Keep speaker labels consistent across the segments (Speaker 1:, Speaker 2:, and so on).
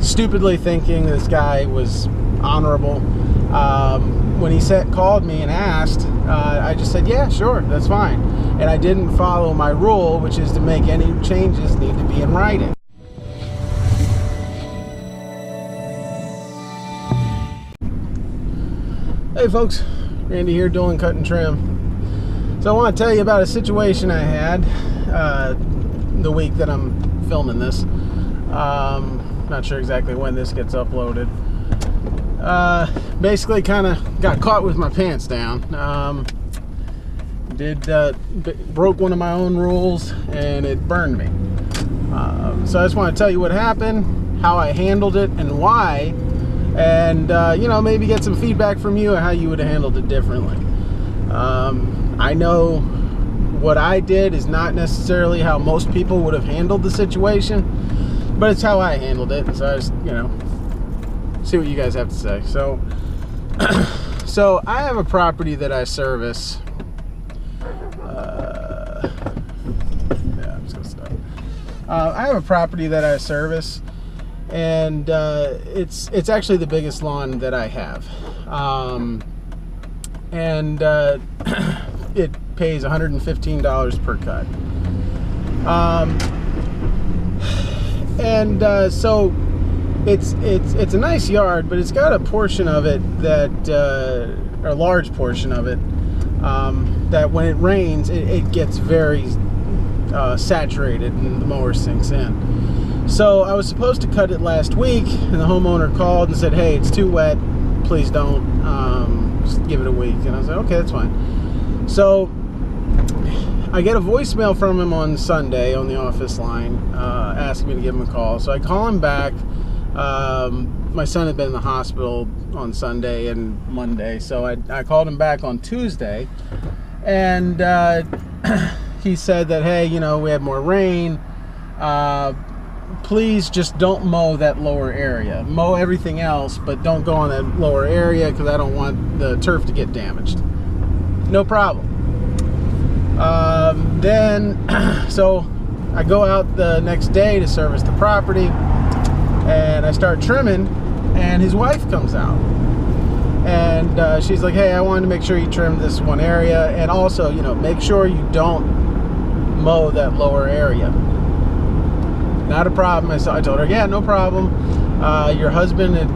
Speaker 1: stupidly thinking this guy was honorable. When he called me and asked, I just said, yeah, sure, that's fine. And I didn't follow my rule, which is to make any changes need to be in writing. Hey folks, Randy here, Dulin Cut Trim. So I want to tell you about a situation I had the week that I'm filming this. Not sure exactly when this gets uploaded. Basically kind of got caught with my pants down. Broke one of my own rules and it burned me. So I just want to tell you what happened, how I handled it and why, and you know, maybe get some feedback from you on how you would have handled it differently. I know what I did is not necessarily how most people would have handled the situation, but it's how I handled it. So I just, you know, see what you guys have to say. So so I have a property that I service. I'm just gonna stop. I have a property that I service, and it's actually the biggest lawn that I have, and it pays $115 per cut, so it's a nice yard, but it's got a portion of it that, or a large portion of it, that when it rains, it gets very saturated and the mower sinks in. So I was supposed to cut it last week, and the homeowner called and said, hey, it's too wet, please don't, just give it a week. And I was like, okay, that's fine. So I get a voicemail from him on Sunday on the office line, asking me to give him a call. So I call him back. My son had been in the hospital on Sunday and Monday, so I called him back on Tuesday, and he said that, hey, you know, we had more rain, please just don't mow that lower area. Mow everything else, but don't go on that lower area because I don't want the turf to get damaged. No problem. So I go out the next day to service the property, and I start trimming, and his wife comes out, and she's like, hey, I wanted to make sure you trim this one area, and also, you know, make sure you don't mow that lower area. Not a problem. I told her, yeah, no problem. Your husband had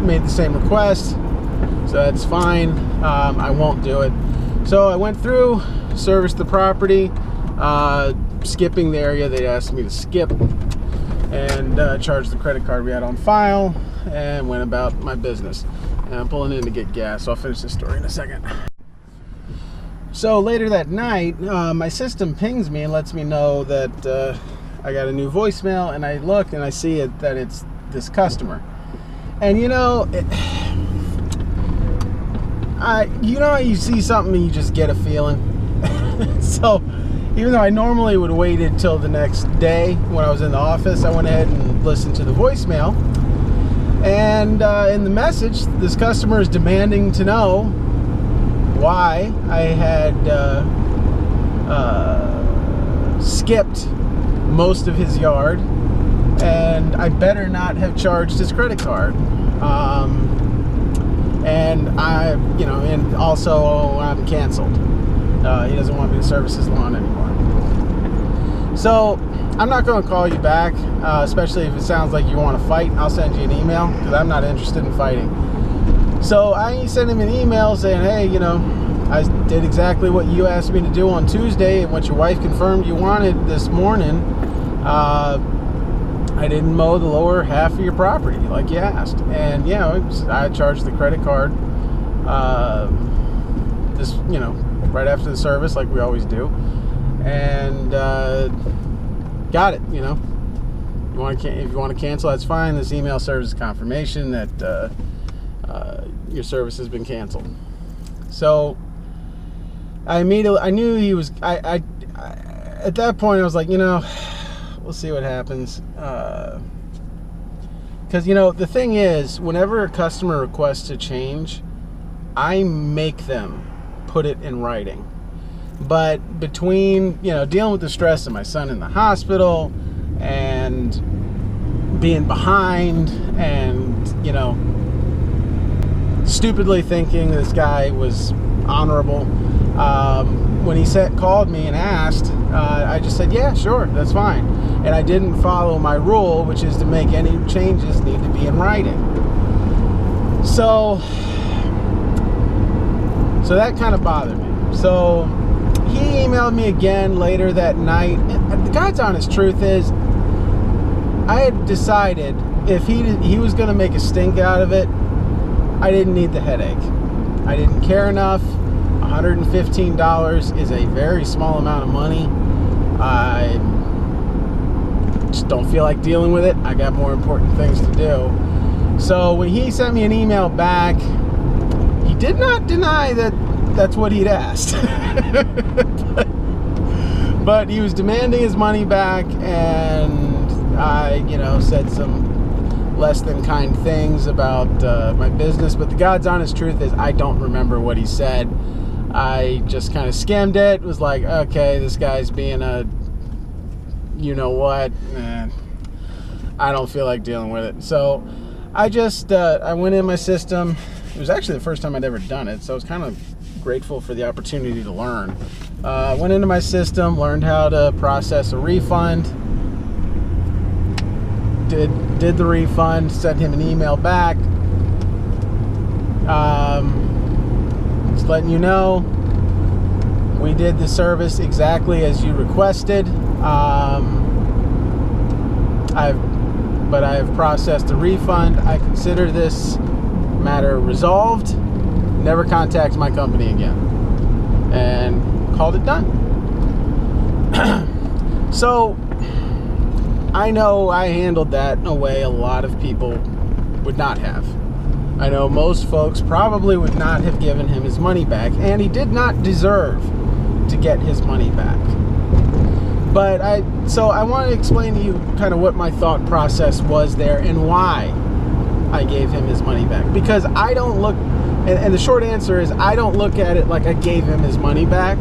Speaker 1: made the same request, so that's fine. I won't do it. So I went through, serviced the property, skipping the area they asked me to skip, and charged the credit card we had on file, and went about my business. And I'm pulling in to get gas, so I'll finish this story in a second. So later that night, my system pings me and lets me know that I got a new voicemail, and I look and I see that it's this customer. And you know, you know how you see something and you just get a feeling? So even though I normally would have waited till the next day when I was in the office, I went ahead and listened to the voicemail. And in the message, this customer is demanding to know why I had skipped most of his yard, and I better not have charged his credit card. And you know, and also I'm canceled. He doesn't want me to service his lawn anymore. So I'm not going to call you back, especially if it sounds like you want to fight. I'll send you an email because I'm not interested in fighting. So I sent him an email saying, hey, you know, I did exactly what you asked me to do on Tuesday and what your wife confirmed you wanted this morning. I didn't mow the lower half of your property like you asked. And, you know, I charged the credit card, this, you know, right after the service like we always do. And got it, you know. If you want to cancel, that's fine. This email serves as confirmation that your service has been canceled. So I knew he was, at that point I was like, you know, we'll see what happens. Because, you know, the thing is, whenever a customer requests a change, I make them put it in writing. But between, you know, dealing with the stress of my son in the hospital and being behind and, you know, stupidly thinking this guy was honorable. When he called me and asked, I just said, yeah, sure, that's fine. And I didn't follow my rule, which is to make any changes need to be in writing. So that kind of bothered me. So he emailed me again later that night. And the God's honest truth is, I had decided if he was going to make a stink out of it, I didn't need the headache. I didn't care enough. $115 is a very small amount of money. I just don't feel like dealing with it. I got more important things to do. So when he sent me an email back, he did not deny that that's what he'd asked. but he was demanding his money back, and I, you know, said some less than kind things about my business. But the God's honest truth is, I don't remember what he said. I just kind of skimmed it. Was like, okay, this guy's being a, you know what, I don't feel like dealing with it. So I just, I went in my system. It was actually the first time I'd ever done it, so I was kind of grateful for the opportunity to learn. Went into my system, learned how to process a refund, did the refund, sent him an email back. Just letting you know, we did the service exactly as you requested. I have processed the refund. I consider this matter resolved. Never contact my company again, and called it done. So I know I handled that in a way a lot of people would not have. I know most folks probably would not have given him his money back, and he did not deserve to get his money back. But I want to explain to you kind of what my thought process was there and why I gave him his money back. Because I don't look, and the short answer is, I don't look at it like I gave him his money back.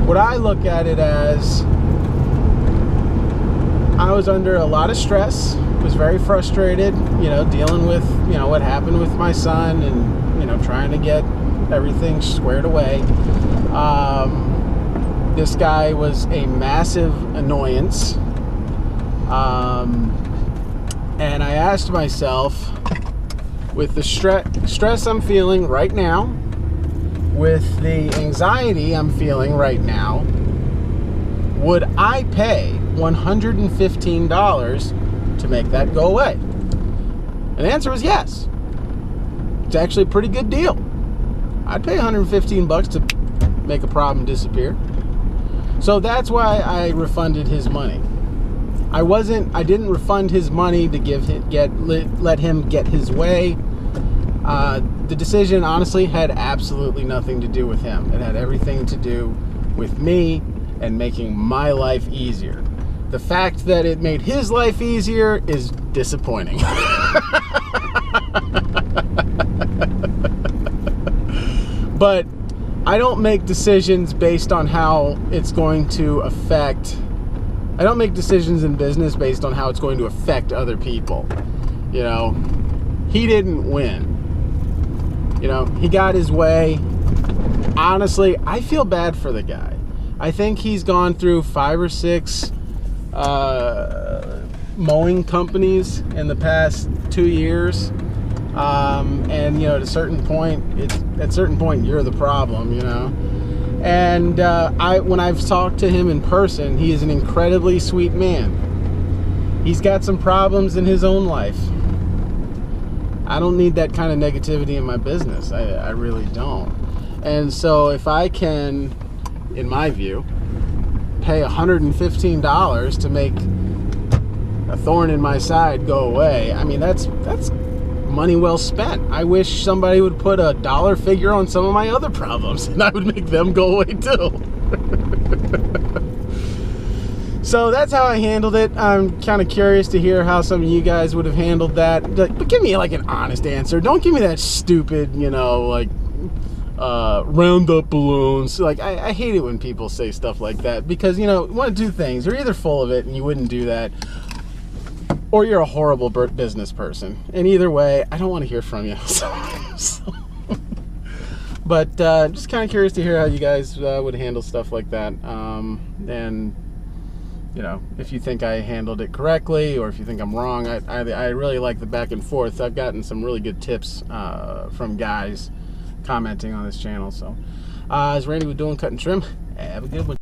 Speaker 1: What I look at it as, I was under a lot of stress, was very frustrated, you know, dealing with, you know, what happened with my son, and, you know, trying to get everything squared away. This guy was a massive annoyance. And I asked myself, with the stress I'm feeling right now, with the anxiety I'm feeling right now, would I pay $115 to make that go away? And the answer was yes. It's actually a pretty good deal. I'd pay $115 to make a problem disappear. So that's why I refunded his money. I didn't refund his money to let him get his way. The decision honestly had absolutely nothing to do with him. It had everything to do with me and making my life easier. The fact that it made his life easier is disappointing. But I don't make decisions based on how it's going to affect. I don't make decisions in business based on how it's going to affect other people. You know, he didn't win. You know, he got his way. Honestly, I feel bad for the guy. I think he's gone through 5 or 6 mowing companies in the past 2 years. And you know, at a certain point, you're the problem, you know. And when I've talked to him in person, he is an incredibly sweet man. He's got some problems in his own life. I don't need that kind of negativity in my business. I really don't. And so if I can, in my view, pay $115 to make a thorn in my side go away, I mean, that's money well spent. I wish somebody would put a dollar figure on some of my other problems, and I would make them go away too. So that's how I handled it. I'm kind of curious to hear how some of you guys would have handled that. But give me like an honest answer. Don't give me that stupid, you know, like round up balloons. Like I hate it when people say stuff like that, because, you know, one of two things: you're either full of it and you wouldn't do that, or you're a horrible business person. And either way, I don't want to hear from you. But just kind of curious to hear how you guys would handle stuff like that. And, you know, if you think I handled it correctly or if you think I'm wrong. I really like the back and forth. I've gotten some really good tips from guys commenting on this channel. So, as Randy with Dulin Cut Trim, have a good one.